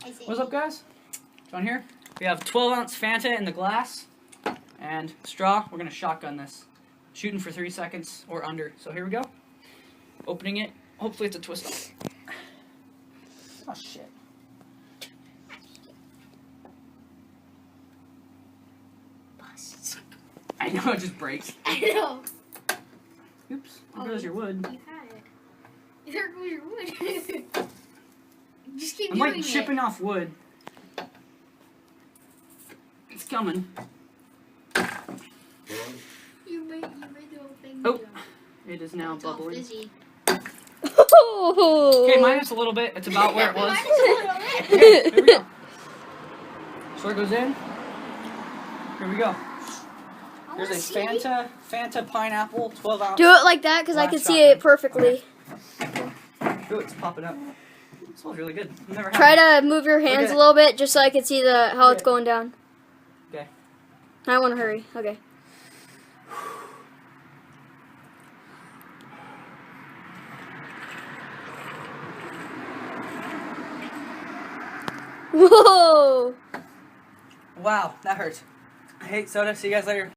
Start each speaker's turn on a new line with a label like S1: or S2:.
S1: What's up, guys? John here. We have 12-ounce Fanta in the glass and straw. We're going to shotgun this. Shooting for 3 seconds or under. So here we go. Opening it. Hopefully it's a twist. Oh, shit. I know, it just breaks.
S2: I know.
S1: Oops. There goes your wood.
S2: You had it. There goes your wood. Just keep
S1: I'm
S2: doing
S1: like chipping
S2: it.
S1: off wood. It's coming.
S2: You made the whole thing.
S1: Oh, it is now
S2: It's all
S1: bubbling.
S2: fizzy.
S1: Okay, minus a little bit. It's about where it was. Okay, here we go. Sword goes in. Here we go. Here's a Fanta Pineapple 12-ounce.
S3: Do it like that because I can see it perfectly.
S1: Ooh, it's popping up. It smells really good. I've never had
S3: Try
S1: it.
S3: to move your hands
S1: Okay.
S3: a little bit just so I can see how it's going down.
S1: Okay.
S3: I want to hurry. Okay. Whoa!
S1: Wow, that hurts. I hate soda. See you guys later.